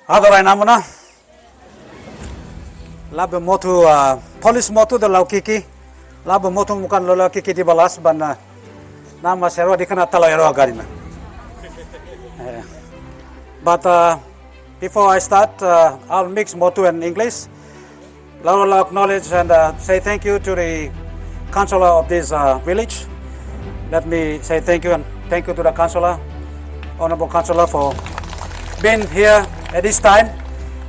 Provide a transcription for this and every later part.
Adoray namu na. Labe motu police motu da lau kiki. Labe motu mukan lola kiki di balas ban nama serwa di kana talo ero agari na. But before I start, I'll mix motu and English. I'll acknowledge and say thank you to the councillor of this village. Let me say thank you and thank you to the councillor, honorable councillor, for being here at this time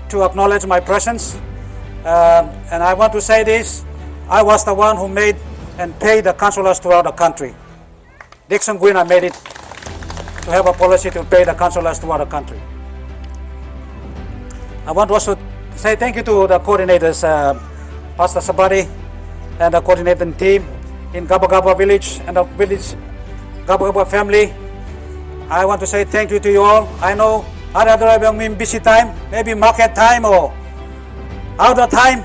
to acknowledge my presence. And I want to say this, I was the one who made and paid the councillors throughout the country. Dickson Guina made it to have a policy to pay the councillors throughout the country. I want to also say thank you to the coordinators, Pastor Sabari and the coordinating team in Gabagaba village and the village Gabagaba family. I want to say thank you to you all. I know other mean busy time, maybe market time or other time,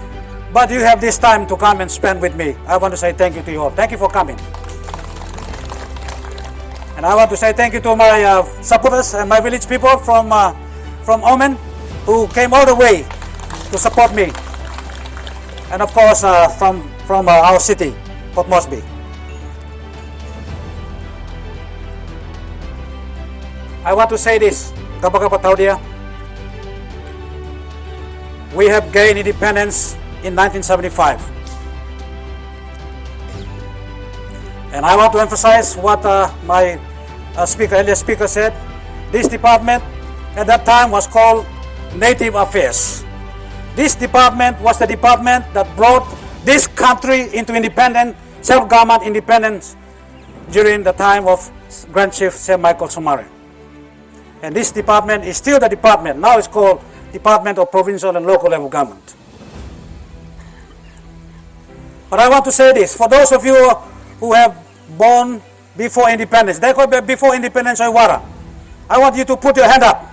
but you have this time to come and spend with me. I want to say thank you to you all. Thank you for coming. And I want to say thank you to my supporters and my village people from Oman who came all the way to support me. And of course from our city, Port Moresby. I want to say this, Gabagaba Taudia. We have gained independence in 1975. And I want to emphasize what my earlier speaker said. This department at that time was called Native Affairs. This department was the department that brought this country into independent, self-government independence during the time of Grand Chief Sir Michael Somare. And this department is still the department. Now it's called Department of Provincial and Local Level Government. But I want to say this, for those of you who have born before independence, before independence Oiwara, I want you to put your hand up.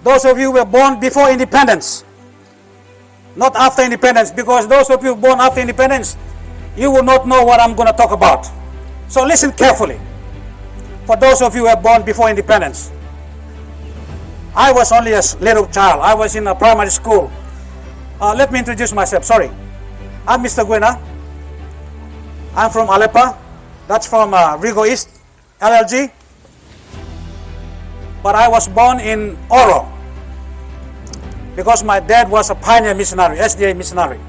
Those of you who were born before independence, not after independence, because those of you born after independence, you will not know what I'm going to talk about. So listen carefully. For those of you who were born before independence, I was only a little child. I was in a primary school. Let me introduce myself. Sorry. I'm Mr. Guina. I'm from Alepa. That's from Rigo East, LLG. But I was born in Oro because my dad was a pioneer missionary, SDA missionary.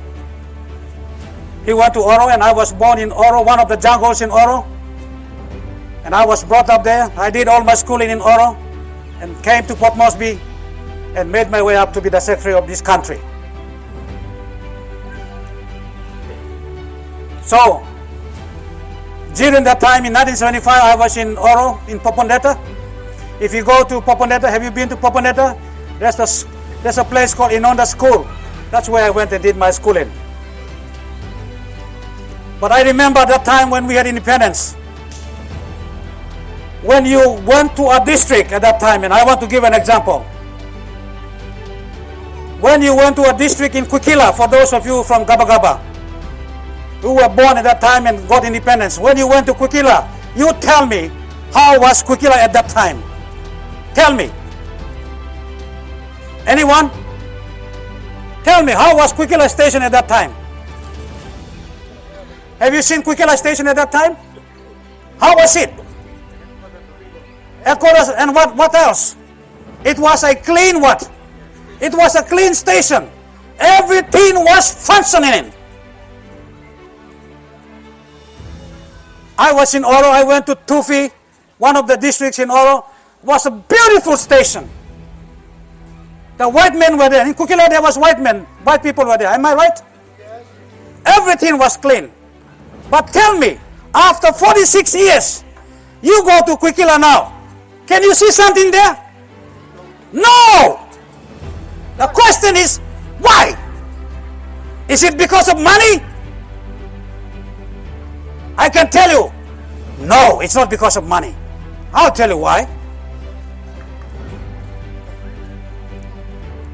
He went to Oro and I was born in Oro, one of the jungles in Oro. And I was brought up there. I did all my schooling in Oro and came to Port Moresby and made my way up to be the secretary of this country. So, during that time in 1975, I was in Oro, in Popondetta. If you go to Popondetta, have you been to Popondetta? There's a place called Inonda School. That's where I went and did my schooling. But I remember that time when we had independence. When you went to a district at that time, and I want to give an example. When you went to a district in Kwikila, for those of you from Gabagaba, who were born at that time and got independence, when you went to Kwikila, you tell me, how was Kwikila at that time? Tell me. Anyone? Tell me, how was Kwikila Station at that time? Have you seen Kwikila Station at that time? How was it? And what else? It was a clean what? It was a clean station. Everything was functioning. I was in Oro, I went to Tufi, one of the districts in Oro. Was a beautiful station. The white men were there. In Kwikila there was white people were there. Am I right? Yes. Everything was clean. But tell me, after 46 years, you go to Kwikila now. Can you see something there? No! The question is, why? Is it because of money? I can tell you, no, it's not because of money. I'll tell you why.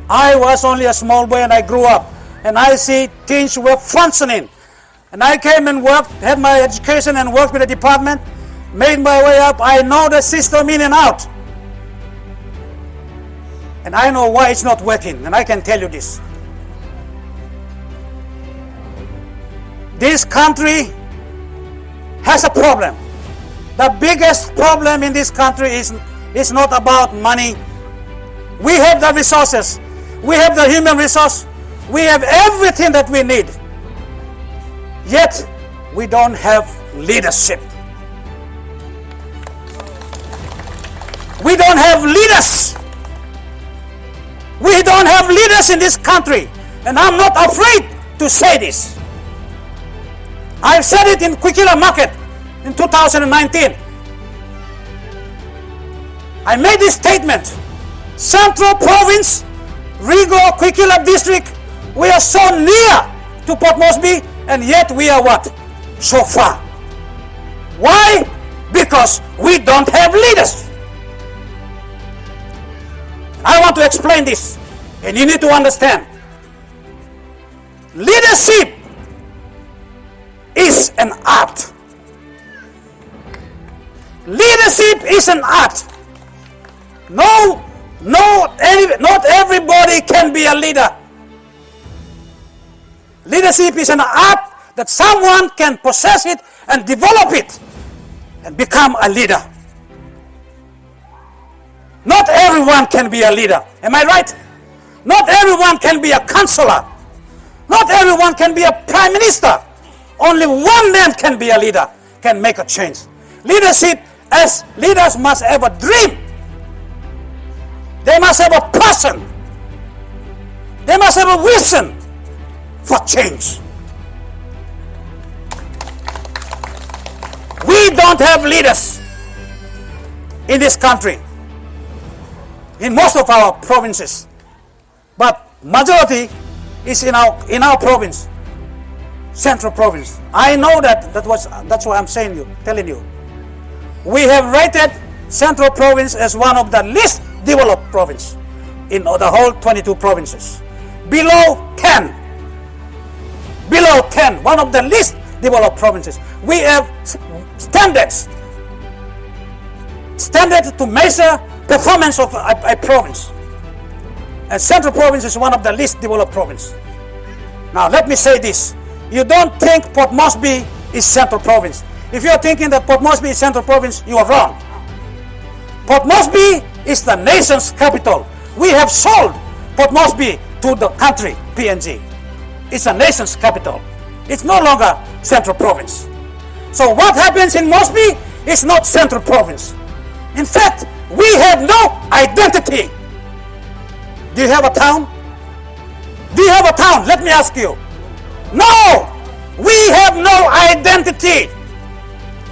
I was only a small boy and I grew up and I see things were functioning. And I came and worked, had my education and worked with the department, made my way up. I know the system in and out. And I know why it's not working, and I can tell you this. This country has a problem. The biggest problem in this country is not about money. We have the resources. We have the human resource. We have everything that we need. Yet, we don't have leadership. We don't have leaders. We don't have leaders in this country. And I'm not afraid to say this. I've said it in Kwikila Market in 2019. I made this statement. Central Province, Rigo, Kwikila District, we are so near to Port Moresby, and yet we are what? So far. Why? Because we don't have leaders. I want to explain this, and you need to understand. Leadership is an art. Leadership is an art. Not everybody can be a leader. Leadership is an art that someone can possess it and develop it and become a leader. Not everyone can be a leader. Am I right? Not everyone can be a counselor. Not everyone can be a prime minister. Only one man can be a leader, can make a change. Leadership, as leaders must have a dream. They must have a passion. They must have a vision for change. We don't have leaders in this country, in most of our provinces, but majority is in our province, Central Province. I know that's why I'm telling you. We have rated Central Province as one of the least developed province in the whole 22 provinces. Below 10, one of the least developed provinces. We have standards to measure performance of a province. And Central Province is one of the least developed province. Now let me say this. You don't think Port Moresby is Central Province. If you're thinking that Port Moresby is Central Province, you are wrong. Port Moresby is the nation's capital. We have sold Port Moresby to the country, PNG. It's a nation's capital. It's no longer Central Province. So what happens in Moresby is not Central Province. In fact, we have no identity. Do you have a town? Do you have a town? Let me ask you. No! We have no identity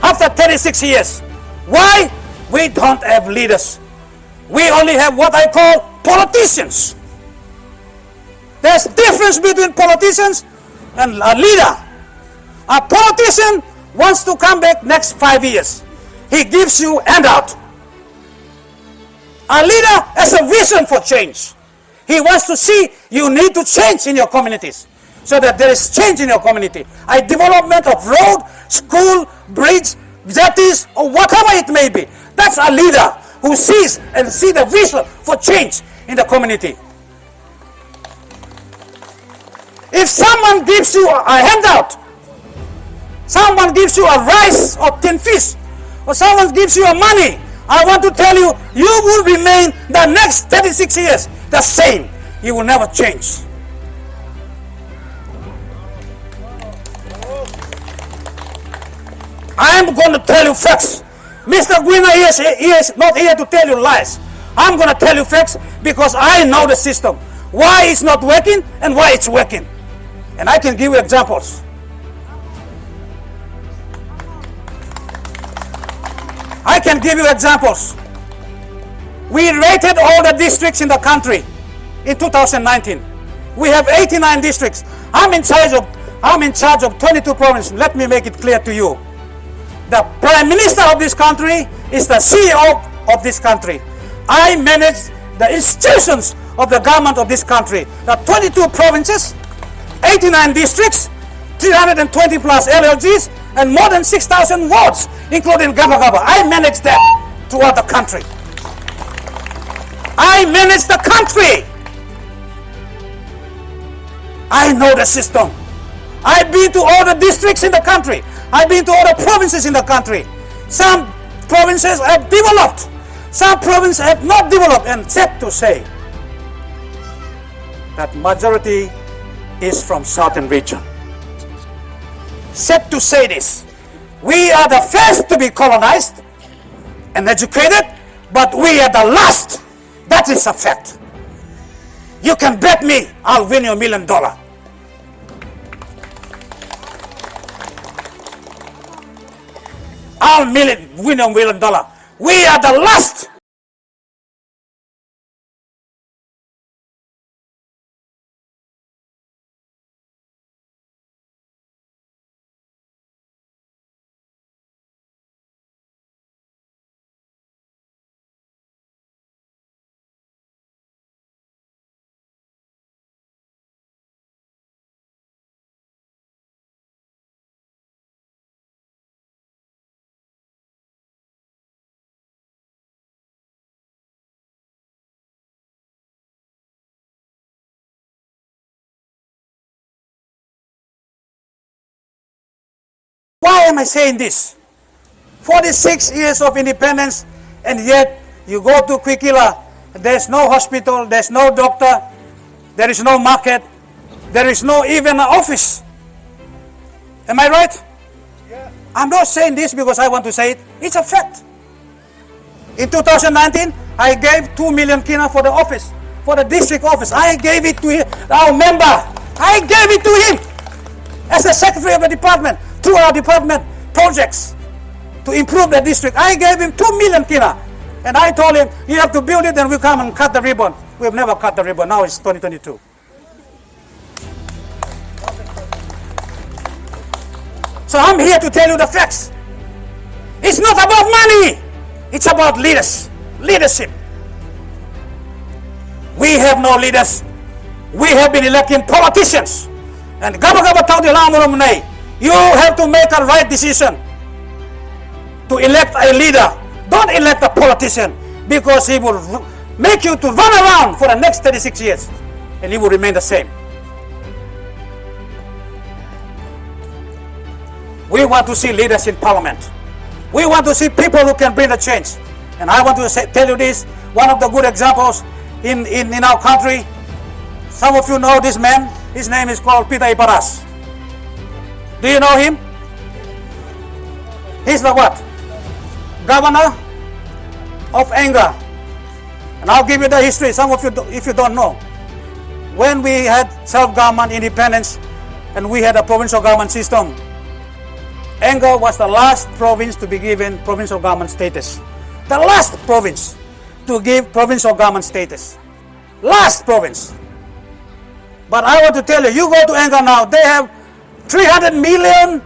after 36 years. Why? We don't have leaders. We only have what I call politicians. There's difference between politicians and a leader. A politician wants to come back next 5 years. He gives you handout. A leader has a vision for change. He wants to see you need to change in your communities so that there is change in your community. A development of road, school, bridge, jetties, or whatever it may be. That's a leader who sees the vision for change in the community. If someone gives you a handout, someone gives you a rice or tin fish, or someone gives you a money, I want to tell you, you will remain the next 36 years the same. You will never change. I am going to tell you facts. Mr. Guina he is not here to tell you lies. I'm going to tell you facts because I know the system. Why it's not working and why it's working. And I can give you examples. I can give you examples. We rated all the districts in the country in 2019. We have 89 districts. I'm in charge of 22 provinces. Let me make it clear to you. The Prime Minister of this country is the CEO of this country. I manage the institutions of the government of this country. The 22 provinces, 89 districts, 320 plus LLGs, and more than 6,000 wards, including Gabagaba. I manage that throughout the country. I manage the country. I know the system. I've been to all the districts in the country. I've been to all the provinces in the country. Some provinces have developed. Some provinces have not developed. And sad to say that majority is from southern region. Sad to say this. We are the first to be colonized and educated, but we are the last. That is a fact. You can bet me I'll win you $1 million. I'll win you $1 million. We are the last. Why am I saying this? 46 years of independence, and yet you go to Quikila, there's no hospital, there's no doctor, there is no market, there is no even an office. Am I right? Yeah. I'm not saying this because I want to say it. It's a fact. In 2019, I gave 2 million kina for the office, for the district office. I gave it to him, our member. I gave it to him as the secretary of the department, through our department projects to improve the district. I gave him 2 million kina. And I told him, you have to build it and we come and cut the ribbon. We've never cut the ribbon. Now it's 2022. So I'm here to tell you the facts. It's not about money. It's about leadership. We have no leaders. We have been electing politicians. And Gabagaba Taudi Lamurumunay, you have to make a right decision to elect a leader. Don't elect a politician, because he will make you to run around for the next 36 years and he will remain the same. We want to see leaders in parliament. We want to see people who can bring the change. And I want to tell you this, one of the good examples in our country. Some of you know this man. His name is called Peter Iparas. Do you know him? He's the what? Governor of Enga. And I'll give you the history, some of you, if you don't know. When we had self-government independence and we had a provincial government system, Enga was the last province to be given provincial government status. The last province to give provincial government status. Last province. But I want to tell you, you go to Enga now, they have 300 million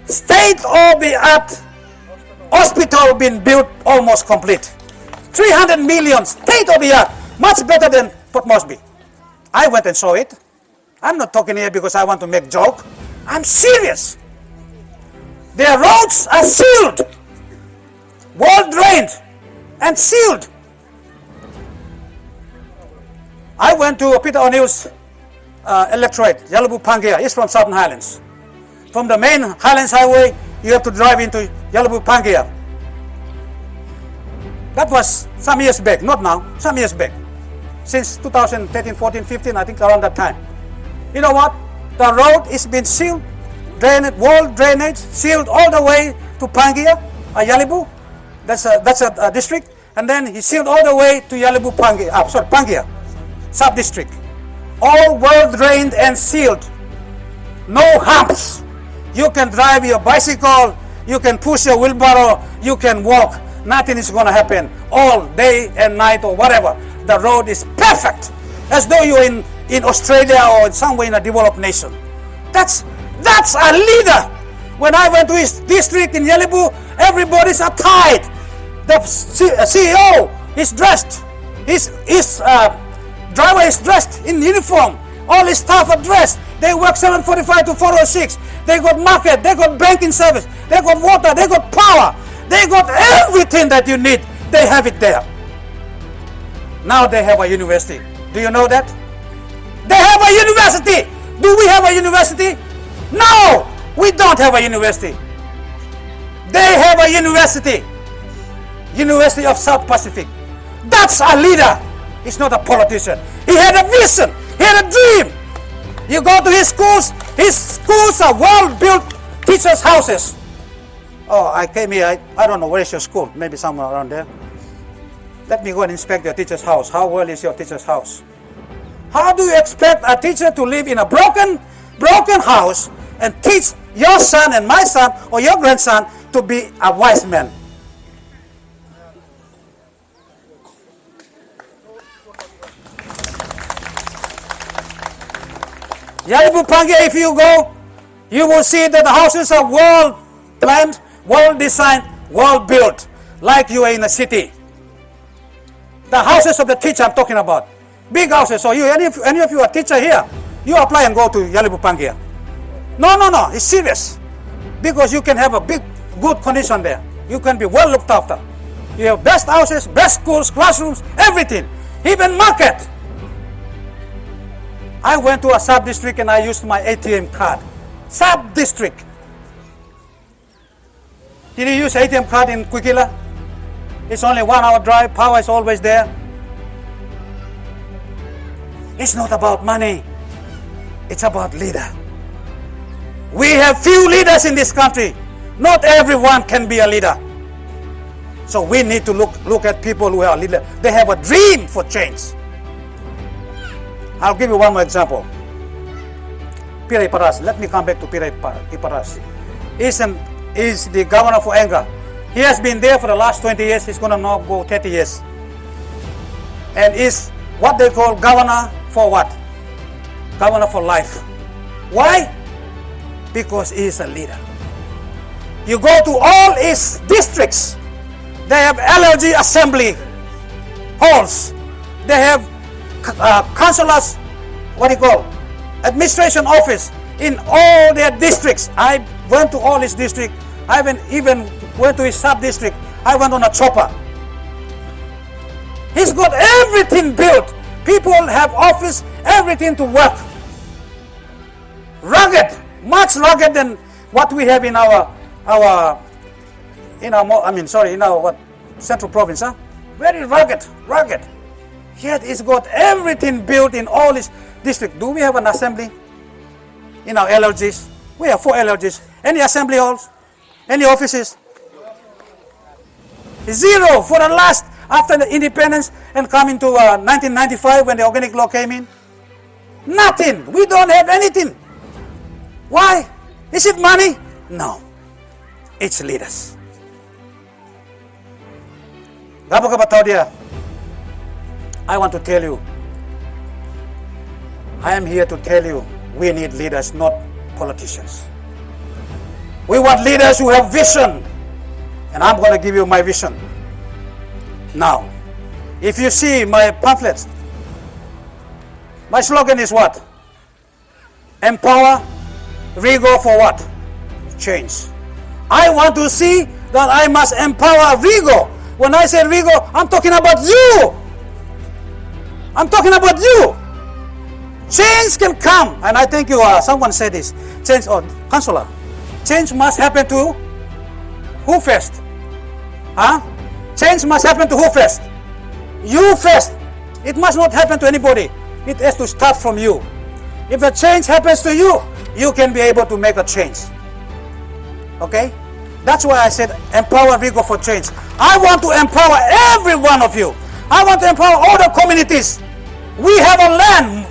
state-of-the-art hospital being built, almost complete. 300 million state-of-the-art, much better than Port Moresby. I went and saw it. I'm not talking here because I want to make joke. I'm serious. Their roads are sealed, wall drained and sealed. I went to Peter O'Neill's electorate, Yalabu Pangia. He's from Southern Highlands. From the main Highlands Highway, you have to drive into Yalabu Pangia. That was some years back, not now, some years back. Since 2013, 14, 15, I think around that time. You know what? The road is being sealed, drained, wall drainage, sealed all the way to Pangia, Yalibu. That's a district. And then he sealed all the way to Yalibu Pangia, Pangia, sub-district. All well drained and sealed. No humps. You can drive your bicycle, you can push your wheelbarrow, you can walk. Nothing is going to happen all day and night or whatever. The road is perfect, as though you're in Australia or somewhere in a developed nation. That's a leader. When I went to his district in Yalibu, everybody's tied. The CEO is dressed. His driver is dressed in uniform. All his staff are dressed. They work 7:45 to 4:06. They got market, they got banking service, they got water, they got power, they got everything that you need. They have it there. Now they have a university. Do you know that? They have a university. Do we have a university? No, we don't have a university. They have a university. University of South Pacific. That's a leader. He's not a politician. He had a vision. He had a dream. You go to his schools are well-built teachers' houses. Oh, I came here, I don't know, where is your school? Maybe somewhere around there. Let me go and inspect your teacher's house. How well is your teacher's house? How do you expect a teacher to live in a broken house and teach your son and my son or your grandson to be a wise man? Yalibupangia, if you go, you will see that the houses are well planned, well designed, well built, like you are in a city. The houses of the teacher I'm talking about. Big houses. So any of you are teacher here, you apply and go to Yalibupangia. No, it's serious. Because you can have a good condition there. You can be well looked after. You have best houses, best schools, classrooms, everything. Even market. I went to a sub-district and I used my ATM card. Sub-district. Did you use ATM card in Quikila? It's only 1 hour drive. Power is always there. It's not about money. It's about leader. We have few leaders in this country. Not everyone can be a leader. So we need to look at people who are leaders. They have a dream for change. I'll give you one more example. Pirai Paras. Let me come back to Pirai Paras. Is the governor for Enga. He has been there for the last 20 years. He's going to now go 30 years. And is what they call governor for what? Governor for life. Why? Because he is a leader. You go to all his districts. They have allergy assembly halls. They have councillors, administration office in all their districts. I went to all his districts. I even went to his sub-district. I went on a chopper. He's got everything built. People have office, everything to work. Rugged, much rugged than what we have in our central province, huh? Very rugged. Yet he's got everything built in all his districts. Do we have an assembly in our LRGs? We have 4 LRGs. Any assembly halls? Any offices? 0 for the last, after the independence and coming to 1995 when the organic law came in. Nothing. We don't have anything. Why? Is it money? No. It's leaders. Gabagaba Taudia, I want to tell you, I am here to tell you, we need leaders, not politicians. We want leaders who have vision. And I'm going to give you my vision. Now, if you see my pamphlets, my slogan is what? Empower, Rigo for what? Change. I want to see that I must empower Rigo. When I say Rigo, I'm talking about you. I'm talking about you. Change can come. And I think someone said this. Change, Councillor. Change must happen to who first? Huh? Change must happen to who first? You first. It must not happen to anybody. It has to start from you. If the change happens to you, you can be able to make a change. Okay? That's why I said empower Rigo for change. I want to empower every one of you. I want to empower all the communities. We have a land,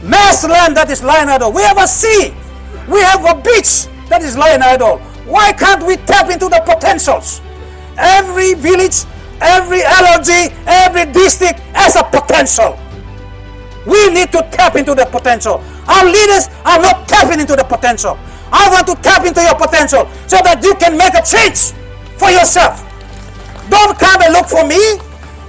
mass land that is lying idle. We have a sea. We have a beach that is lying idle. Why can't we tap into the potentials? Every village, every LRG, every district has a potential. We need to tap into the potential. Our leaders are not tapping into the potential. I want to tap into your potential so that you can make a change for yourself. Don't come and look for me.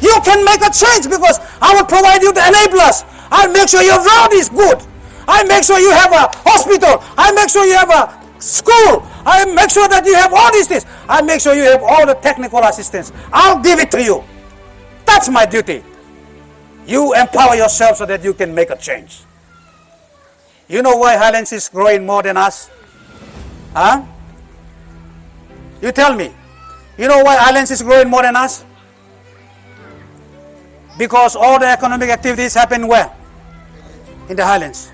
You can make a change because I will provide you the enablers. I'll make sure your road is good. I'll make sure you have a hospital. I'll make sure you have a school. I'll make sure that you have all these things. I'll make sure you have all the technical assistance. I'll give it to you. That's my duty. You empower yourself so that you can make a change. You know why Highlands is growing more than us? Huh? You tell me. You know why Highlands is growing more than us? Because all the economic activities happen where? In the Highlands.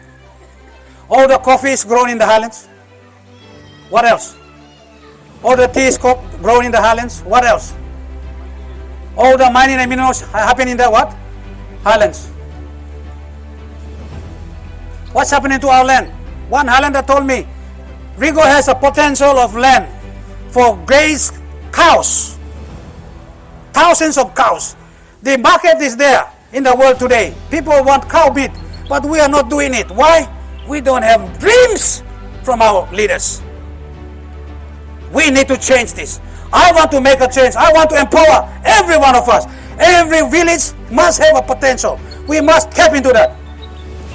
All the coffee is grown in the Highlands. What else? All the tea is grown in the Highlands. What else? All the mining and minerals happen in the what? Highlands. What's happening to our land? One Highlander told me, Rigo has a potential of land for grazed cows. Thousands of cows. The market is there in the world today. People want cow meat, but we are not doing it. Why? We don't have dreams from our leaders. We need to change this. I want to make a change. I want to empower every one of us. Every village must have a potential. We must tap into that.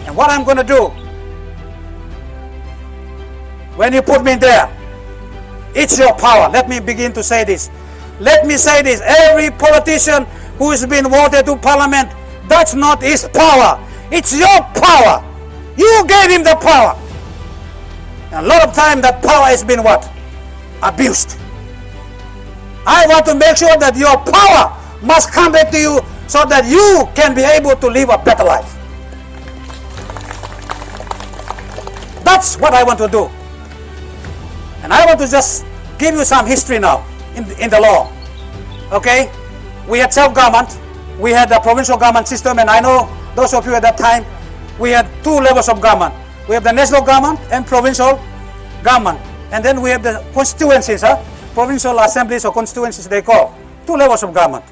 And what I'm going to do, when you put me there, it's your power. Let me begin to say this. Let me say this. Every politician who has been voted to parliament, that's not his power. It's your power. You gave him the power. And a lot of time that power has been what? Abused. I want to make sure that your power must come back to you so that you can be able to live a better life. That's what I want to do. And I want to just give you some history now in the law. Okay? We had self-government. We had the provincial government system, and I know those of you at that time, we had two levels of government. We have the national government and provincial government. And then we have the constituencies, provincial assemblies or constituencies they call. Two levels of government.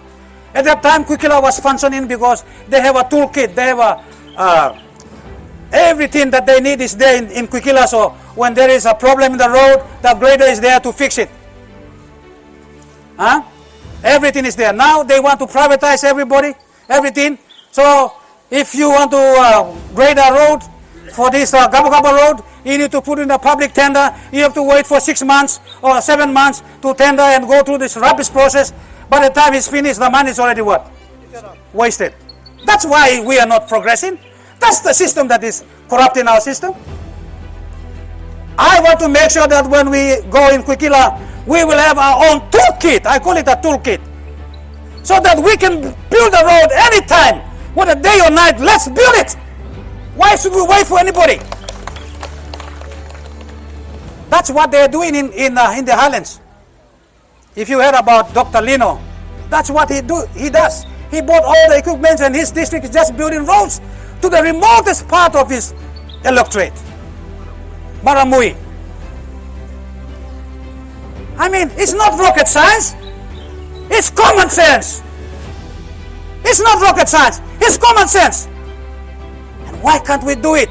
At that time, Kwikila was functioning because they have a toolkit. They have everything that they need is there in Kwikila. So when there is a problem in the road, the grader is there to fix it. Everything is there. Now they want to privatize everything. So if you want to grade a road for this Gabagaba road, you need to put in a public tender. You have to wait for 6 months or 7 months to tender and go through this rubbish process. By the time it's finished, the money is already what? Wasted. That's why we are not progressing. That's the system that is corrupting our system. I want to make sure that when we go in Kwikila, we will have our own toolkit. I call it a toolkit. So that we can build a road anytime, whether day or night. Let's build it. Why should we wait for anybody? That's what they're doing in the Highlands. If you heard about Dr. Lino, that's what he does. He bought all the equipment and his district is just building roads to the remotest part of his electorate. Maramui. I mean, it's not rocket science. It's common sense. It's not rocket science. It's common sense. And why can't we do it?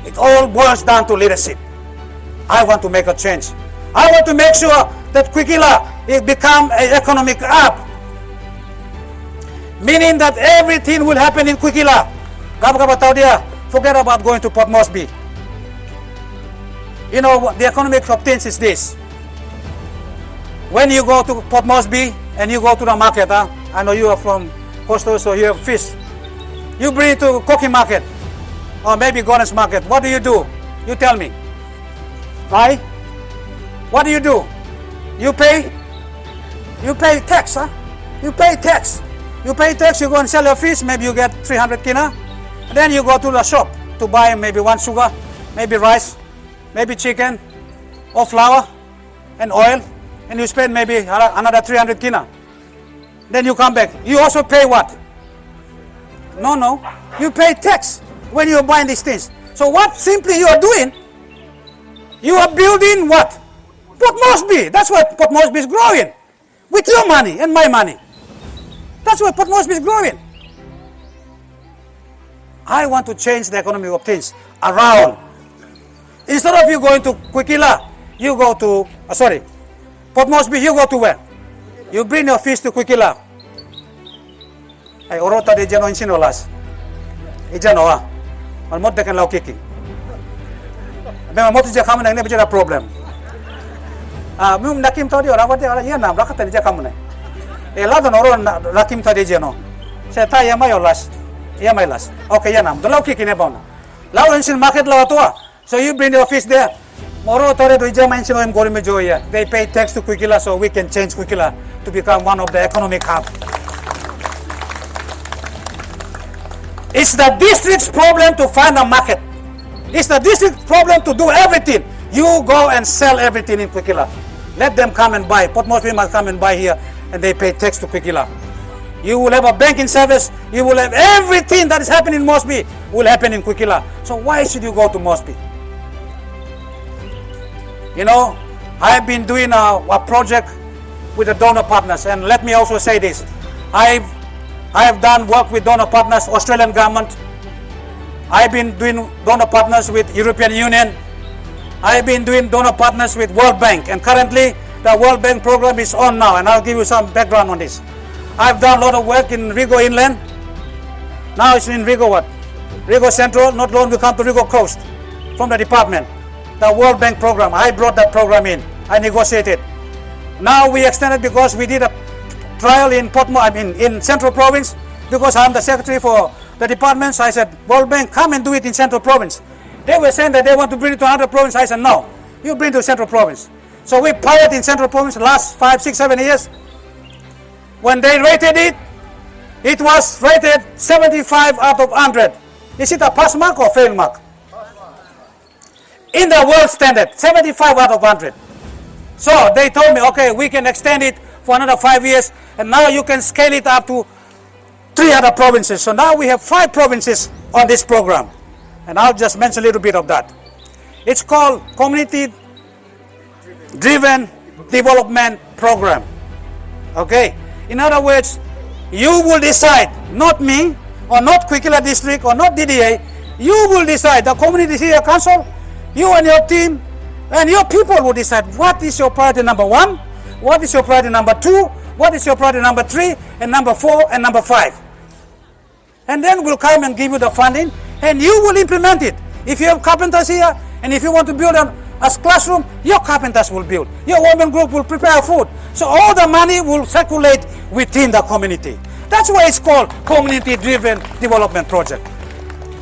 It all boils down to leadership. I want to make a change. I want to make sure that Kwikila it become an economic hub. Meaning that everything will happen in Kwikila. Gabagaba Taudia, forget about going to Port Moresby. You know, the economic of things is this. When you go to Port Moresby and you go to the market, I know you are from Coastal, so you have fish. You bring it to Koki Market or maybe Gordon's Market. What do? You tell me. Right? What do? You pay tax, You pay tax. You pay tax, you go and sell your fish, maybe you get 300 kina. And then you go to the shop to buy maybe one sugar, maybe rice, maybe chicken, or flour, and oil. And you spend maybe another 300 kina. Then you come back. You also pay what? No. You pay tax when you're buying these things. So what simply you are doing, you are building what? Port Moresby. That's why Port Moresby is growing. With your money and my money. That's why Port Moresby is growing. I want to change the economy of things around. Instead of you going to Kwikila, you go to, Port Moresby, you go to where? You bring your fish to Kwikila. Ay, orota de jano insino las. Ijano Al mod dekan lau kiki. Memang mod je kamu nang ne bijara problem. Mum nakim tadi orang kata orang iya nam rakat tadi je kamu nang. Ela don orang nakim tadi jano. Saya tanya mayo las. Yeah, my last. Okay, yan am. Dalaw kikinebon. Law in market law to. So you bring the office there. Moro tore do jama in sinoem gori me joya. They pay tax to Quickila so we can change Quickila to become one of the economic hub. It's the district's problem to find a market. It's the district's problem to do everything. You go and sell everything in Quickila. Let them come and buy. Port Moresby must come and buy here and they pay tax to Quickila. You will have a banking service. You will have everything that is happening in Moresby will happen in Quickila. So why should you go to Moresby? You know, I've been doing a project with the donor partners, and let me also say this. I have done work with donor partners, Australian government. I've been doing donor partners with European Union. I've been doing donor partners with World Bank, and currently the World Bank program is on now, and I'll give you some background on this. I've done a lot of work in Rigo Inland. Now it's in Rigo what? Rigo Central. Not long we come to Rigo Coast from the department. The World Bank program. I brought that program in. I negotiated. Now we extended because we did a trial in in Central Province because I'm the secretary for the department. So I said, World Bank, come and do it in Central Province. They were saying that they want to bring it to another province. I said, no, you bring it to Central Province. So we piloted in Central Province the last 5, 6, 7 years. When they rated it, it was rated 75 out of 100. Is it a pass mark or fail mark? In the world standard, 75 out of 100. So they told me, okay, we can extend it for another 5 years, and now you can scale it up to 3 other provinces. So now we have 5 provinces on this program. And I'll just mention a little bit of that. It's called Community Driven Development Program. Okay? In other words, you will decide, not me, or not Quickila District, or not DDA, you will decide, the Community Area Council, you and your team, and your people will decide what is your priority number 1, what is your priority number 2, what is your priority number 3, and number 4, and number 5. And then we'll come and give you the funding, and you will implement it. If you have carpenters here, and if you want to build a classroom, your carpenters will build. Your women group will prepare food. So all the money will circulate within the community. That's why it's called Community-Driven Development Project.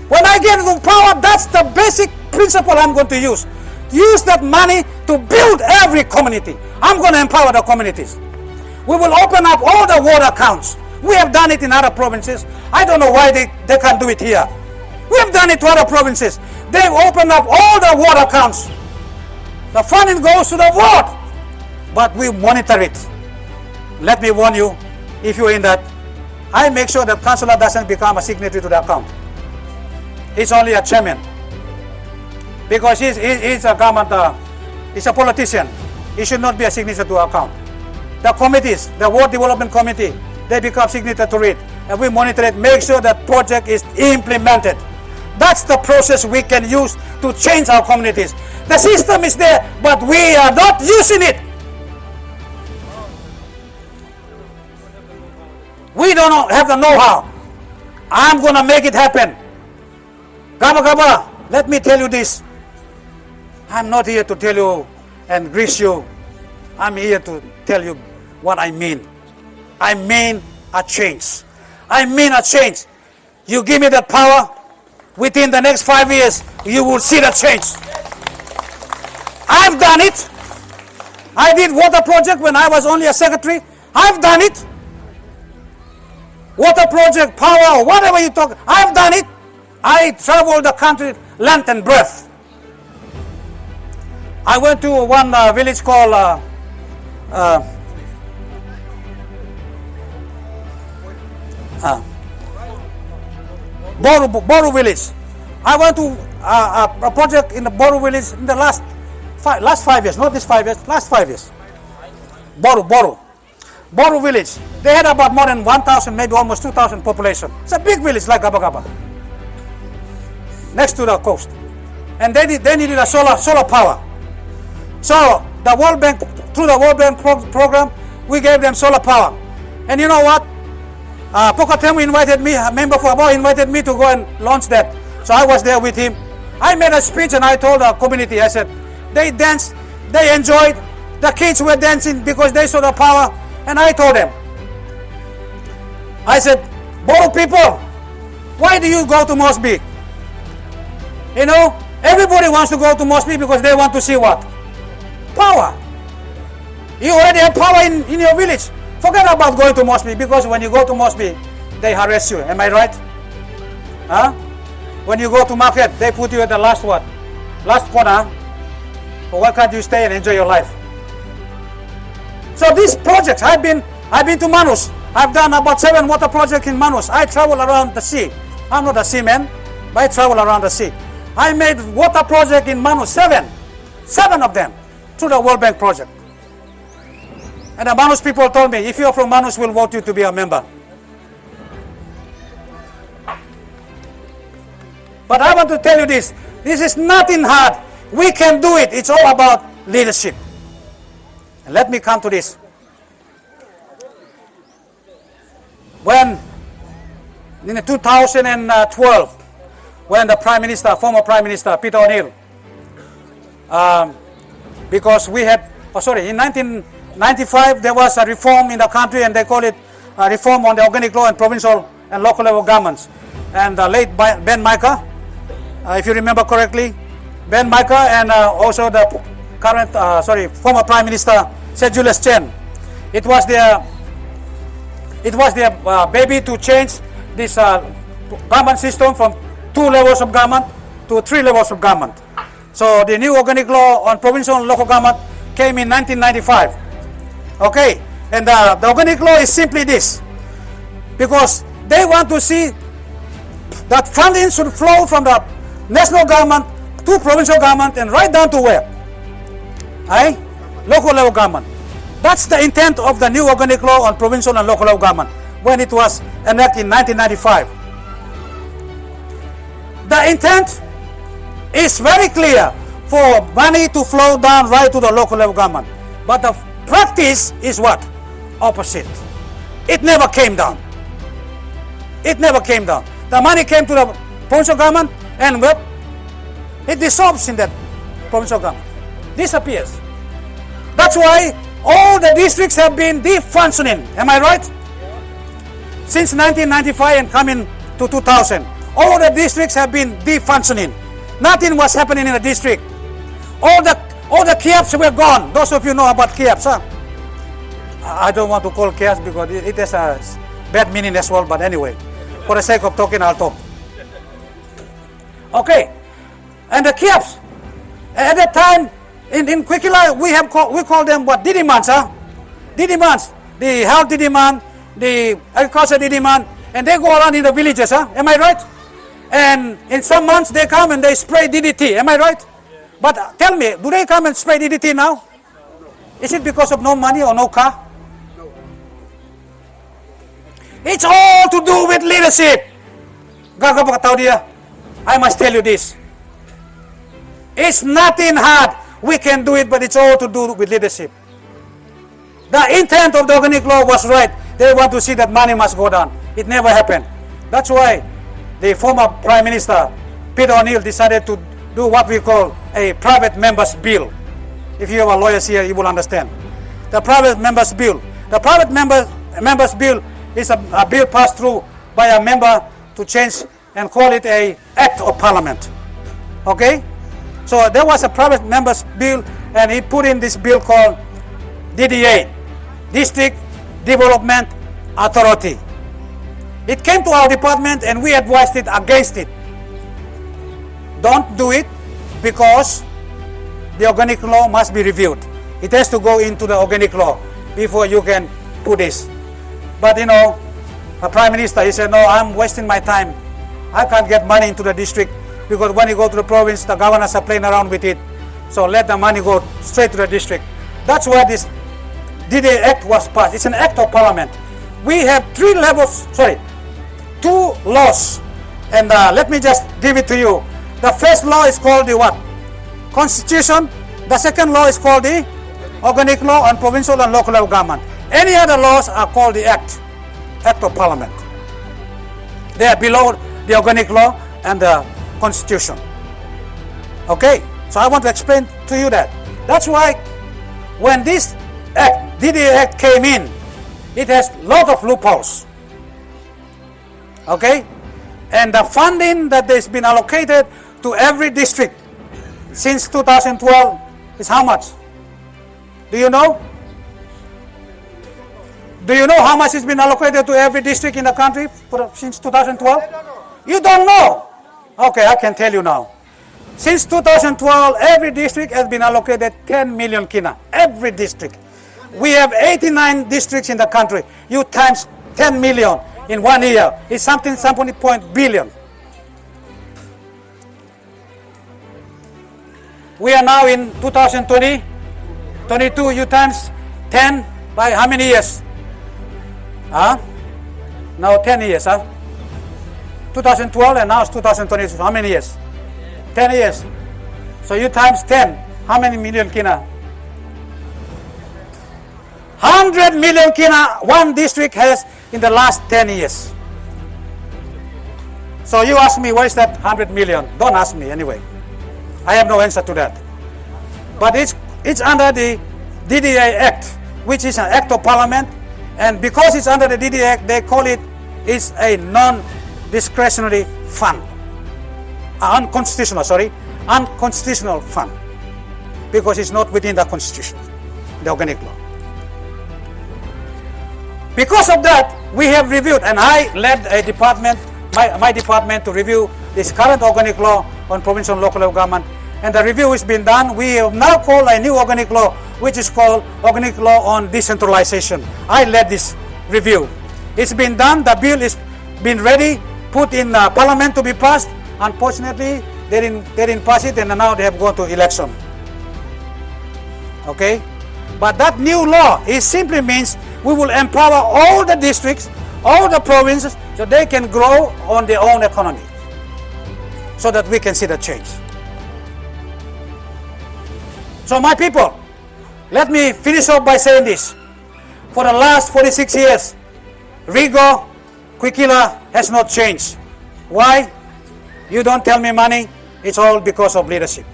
When I get into power, that's the basic principle I'm going to use. Use that money to build every community. I'm going to empower the communities. We will open up all the water accounts. We have done it in other provinces. I don't know why they can't do it here. We have done it to other provinces. They've opened up all the water accounts. The funding goes to the ward, but we monitor it. Let me warn you, if you're in that, I make sure that councillor doesn't become a signatory to the account. He's only a chairman. Because he's a government, he's a politician. He should not be a signature to account. The committees, the Ward Development Committee, they become signatory to it. And we monitor it, make sure that project is implemented. That's the process we can use to change our communities. The system is there, but we are not using it. We don't have the know-how. I'm going to make it happen. Gabagaba, let me tell you this. I'm not here to tell you and grease you. I'm here to tell you what I mean. I mean a change. I mean a change. You give me that power, within the next 5 years, you will see the change. I've done it. I did water project when I was only a secretary. I've done it. Water project, power, or whatever you talk, I've done it. I traveled the country length and breadth. I went to one village called Boru village. I went to a project in the Boru village in the last 5 years, not this 5 years, last 5 years. Boru village. They had about more than 1,000, maybe almost 2,000 population. It's a big village like Gabagaba, next to the coast. And they needed a solar power. So the World Bank, through the World Bank program, we gave them solar power. And you know what? Pokatemu invited me, a member for Abo invited me to go and launch that. So I was there with him. I made a speech and I told the community, I said, they danced, they enjoyed, the kids were dancing because they saw the power. And I told them, I said, Boru people, Why do you go to Mosby? You know, everybody wants to go to Mosby because they want to see what? Power. You already have power in your village. Forget about going to Mosby, because when you go to Mosby, they harass you. Am I right? Huh? When you go to market, they put you at the last what? Last corner. But why can't you stay and enjoy your life? So these projects, I've been to Manus. I've done about 7 water projects in Manus. I travel around the sea. I'm not a seaman, but I travel around the sea. I made water project in Manus, 7 of them, through the World Bank project. And the Manus people told me, if you're from Manus, we'll vote you to be a member. But I want to tell you this is nothing hard. We can do it. It's all about leadership. And let me come to this. When, in 2012, when the former Prime Minister, Peter O'Neill, because we had, in 1995, there was a reform in the country, and they call it a reform on the organic law and provincial and local level governments. And the late Ben Micah, if you remember correctly, Ben Micah, and also the current, former Prime Minister, Sir Julius Chen. It was their baby to change this government system from 2 levels of government to 3 levels of government. So the new organic law on provincial and local government came in 1995. Okay, and the organic law is simply this, because they want to see that funding should flow from the national government to provincial government and right down to where? Local level government. That's the intent of the new organic law on provincial and local level government when it was enacted in 1995. The intent is very clear, for money to flow down right to the local level government. But the practice is what? Opposite. It never came down. It never came down. The money came to the provincial government and what? It dissolves in that provincial government. Disappears. That's why all the districts have been defunctioning. Am I right? Since 1995 and coming to 2000, all the districts have been defunctioning. Nothing was happening in the district. All the kiosks were gone. Those of you know about kiosks, huh? I don't want to call kiosks because it has a bad meaning as well. But anyway, for the sake of talking, I'll talk. Okay, and the kiosks at that time in Kwikila, we call them what? Didimans, huh? Didimans, the health demand, the agriculture demand, and they go around in the villages, huh? Am I right? And in some months they come and they spray DDT. Am I right? Yeah. But tell me, do they come and spray DDT now? Is it because of no money or no car? No. It's all to do with leadership. Gabagaba, I must tell you this. It's nothing hard. We can do it, but it's all to do with leadership. The intent of the organic law was right. They want to see that money must go down. It never happened. That's why the former Prime Minister, Peter O'Neill, decided to do what we call a private members bill. If you have a lawyer here, you will understand. The private members bill. The private members bill is a bill passed through by a member to change and call it a act of parliament. Okay? So there was a private members bill, and he put in this bill called DDA, District Development Authority. It came to our department and we advised it against it. Don't do it, because the organic law must be reviewed. It has to go into the organic law before you can put this. But you know, the Prime Minister, he said, no, I'm wasting my time. I can't get money into the district, because when you go to the province, the governors are playing around with it. So let the money go straight to the district. That's why this DDA Act was passed. It's an act of parliament. We have 2 laws, and let me just give it to you. The first law is called the what? Constitution. The second law is called the organic law on provincial and local level government. Any other laws are called the act of parliament. They are below the organic law and the constitution. Okay, so I want to explain to you that. That's why when this act, DDA Act, came in, it has a lot of loopholes. Okay, And the funding that has been allocated to every district since 2012 is how much? Do you know? Do you know how much has been allocated to every district in the country since 2012? You don't know? Okay, I can tell you now. Since 2012, every district has been allocated 10 million kina. Every district. We have 89 districts in the country. You times 10 million in 1 year. It's something point billion. We are now in 2020, 22. You times 10 by how many years? Huh? Now 10 years, huh? 2012 and now it's 2020. How many years? 10 years. So you times 10. How many million kina? 100 million kina one district has in the last 10 years. So you ask me, where is that 100 million? Don't ask me anyway. I have no answer to that. But it's under the DDA Act, which is an act of parliament. And because it's under the DDA Act, they call it is a non-discretionary fund. Unconstitutional fund. Because it's not within the Constitution, the organic law. Because of that, we have reviewed, and I led a department, my department, to review this current organic law on provincial and local level government. And the review has been done. We have now called a new organic law, which is called Organic Law on Decentralization. I led this review. It's been done. The bill is been ready, put in Parliament to be passed. Unfortunately, they didn't pass it, and now they have gone to election. Okay? But that new law, it simply means we will empower all the districts, all the provinces, so they can grow on their own economy, so that we can see the change. So my people, let me finish off by saying this. For the last 46 years, Rigo, Quikila has not changed. Why? You don't tell me money. It's all because of leadership.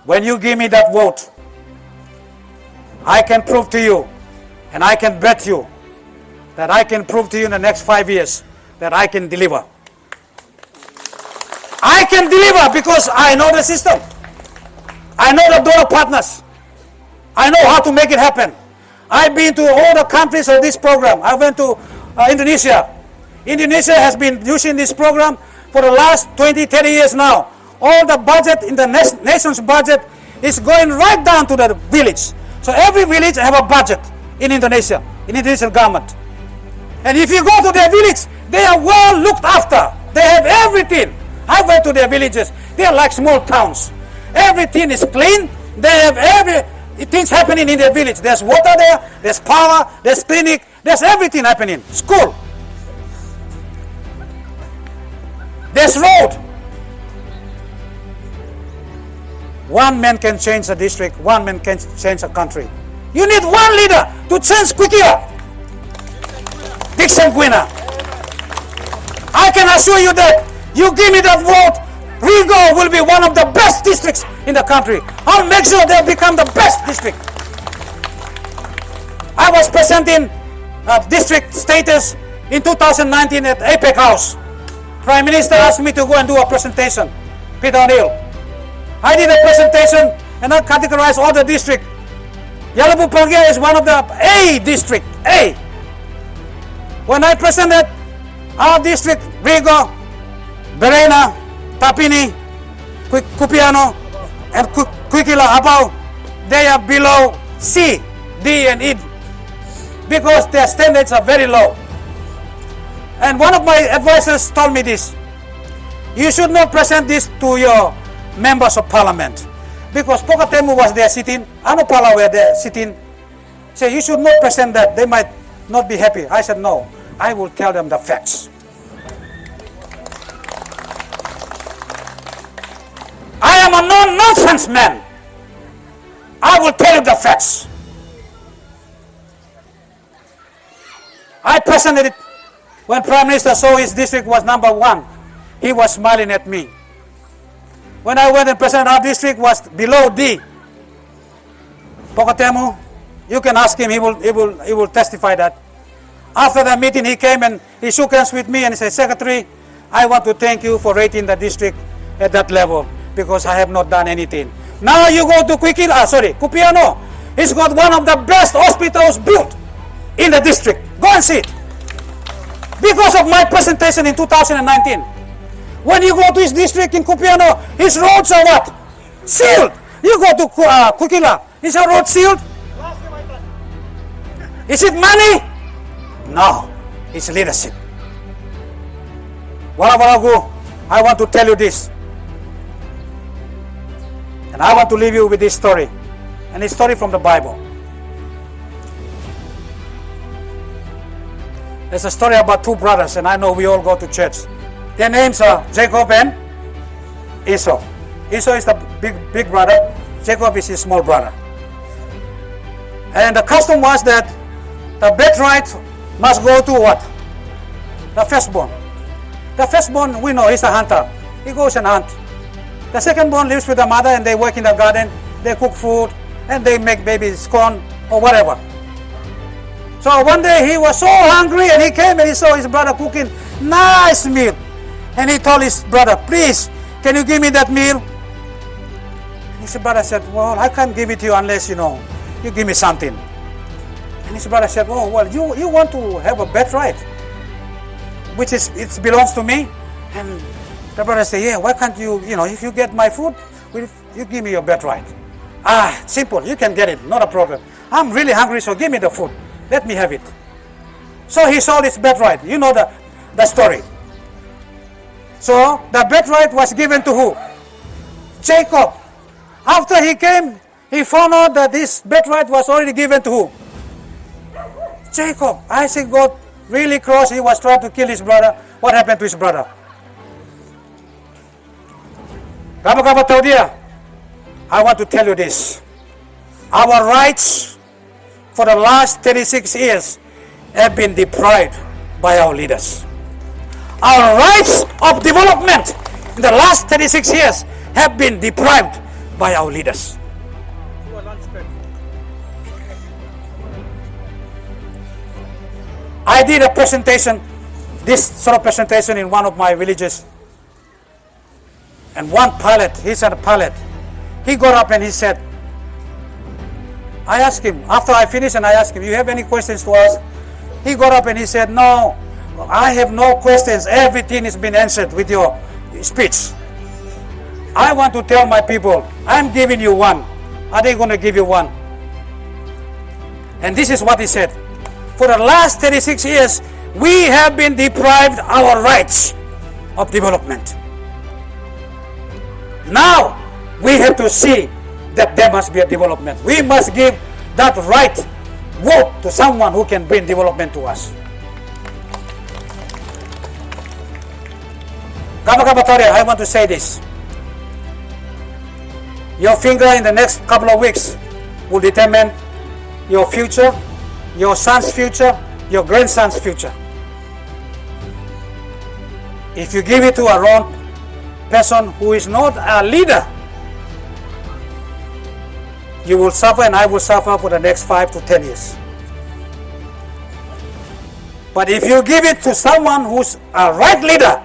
When you give me that vote, I can prove to you, and I can bet you, that I can prove to you in the next 5 years that I can deliver. I can deliver because I know the system. I know the donor partners. I know how to make it happen. I've been to all the countries of this program. I went to Indonesia. Indonesia has been using this program for the last 20, 30 years now. All the budget in the nation's budget is going right down to the village. So every village have a budget in Indonesia, in Indonesian government. And if you go to their village, they are well looked after. They have everything. I went to their villages. They are like small towns. Everything is clean. They have things happening in their village. There's water there, there's power, there's clinic, there's everything happening. School. There's road. One man can change a district, one man can change a country. You need one leader to change Quikila. Dickson Guina. I can assure you that you give me that vote, Rigo will be one of the best districts in the country. I'll make sure they'll become the best district. I was presenting district status in 2019 at APEC House. Prime Minister asked me to go and do a presentation, Peter O'Neill. I did a presentation and I categorized all the districts. Yalabu Pangea is one of the A district, A. When I presented our district, Rigo, Berena, Tapini, Kupiano, and Quikila Abao, they are below C, D, and E because their standards are very low. And one of my advisors told me this: you should not present this to your members of parliament, because Pokatemu was there sitting, Anupala were there sitting. So you should not present that. They might not be happy. I said no. I will tell them the facts. I am a no-nonsense man. I will tell you the facts. I presented it when Prime Minister saw his district was number 1. He was smiling at me. When I went and presented our district was below D. Pokatemu, You can ask him, he will testify that. After the meeting, he came and he shook hands with me and he said, Secretary, I want to thank you for rating the district at that level because I have not done anything. Now you go to Kupiano. He's got one of the best hospitals built in the district. Go and see it. Because of my presentation in 2019. When you go to his district in Kupiano, his roads are what? Sealed. You go to Kukila, is your road sealed? Is it money? No, it's leadership. Warawaragu, I want to tell you this. And I want to leave you with this story. And it's a story from the Bible. There's a story about two brothers, and I know we all go to church. Their names are Jacob and Esau. Esau is the big brother. Jacob is his small brother. And the custom was that the birthright must go to what? The firstborn. The firstborn, we know, he's a hunter. He goes and hunts. The secondborn lives with the mother and they work in the garden. They cook food and they make babies corn or whatever. So one day he was so hungry and he came and he saw his brother cooking nice meal. And he told his brother, please, can you give me that meal? His brother said, well, I can't give it to you unless, you give me something. And his brother said, oh, well, you want to have a birthright, which it belongs to me? And the brother said, yeah, why can't you, if you get my food, you give me your birthright. Simple, you can get it, not a problem. I'm really hungry, so give me the food. Let me have it. So he sold his birthright. You know the story. So the birthright was given to who? Jacob. After he came, he found out that this birthright was already given to who? Jacob. Isaac got really cross. He was trying to kill his brother. What happened to his brother? Gabagaba Taudia, I want to tell you this. Our rights for the last 36 years have been deprived by our leaders. Our rights of development in the last 36 years have been deprived by our leaders. I did a presentation, this sort of presentation in one of my villages. And one pilot, he's a pilot, he got up and he said, I asked him, after I finished and I asked him, you have any questions to ask? He got up and he said, no, I have no questions. Everything has been answered with your speech. I want to tell my people, I'm giving you one. Are they going to give you one? And this is what he said. For the last 36 years, we have been deprived our rights of development. Now, we have to see that there must be a development. We must give that right vote to someone who can bring development to us. Gabagaba, I want to say this. Your finger in the next couple of weeks will determine your future, your son's future, your grandson's future. If you give it to a wrong person who is not a leader, you will suffer and I will suffer for the next 5 to 10 years. But if you give it to someone who's a right leader,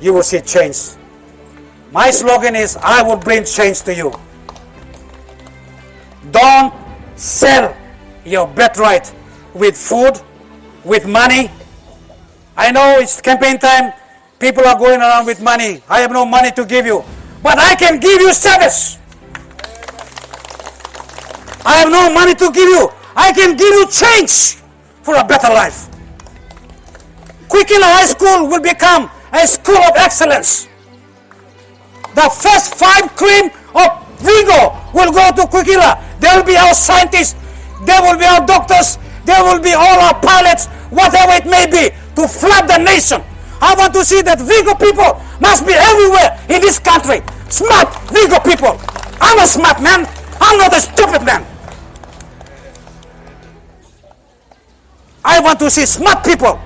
you will see change. My slogan is, I will bring change to you. Don't sell your birthright with food, with money. I know it's campaign time. People are going around with money. I have no money to give you. But I can give you service. I have no money to give you. I can give you change for a better life. Kwikila High School will become a school of excellence. The first 5 cream of Vigo will go to Kwikila. There will be our scientists. There will be our doctors. There will be all our pilots, whatever it may be, to flood the nation. I want to see that Vigo people must be everywhere in this country. Smart Vigo people. I'm a smart man. I'm not a stupid man. I want to see smart people.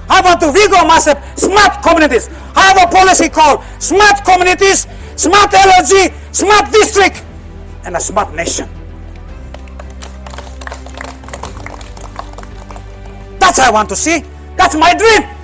I want to Vigo must have smart communities. I have a policy called smart communities, smart LRG, smart district, and a smart nation. That's what I want to see. That's my dream.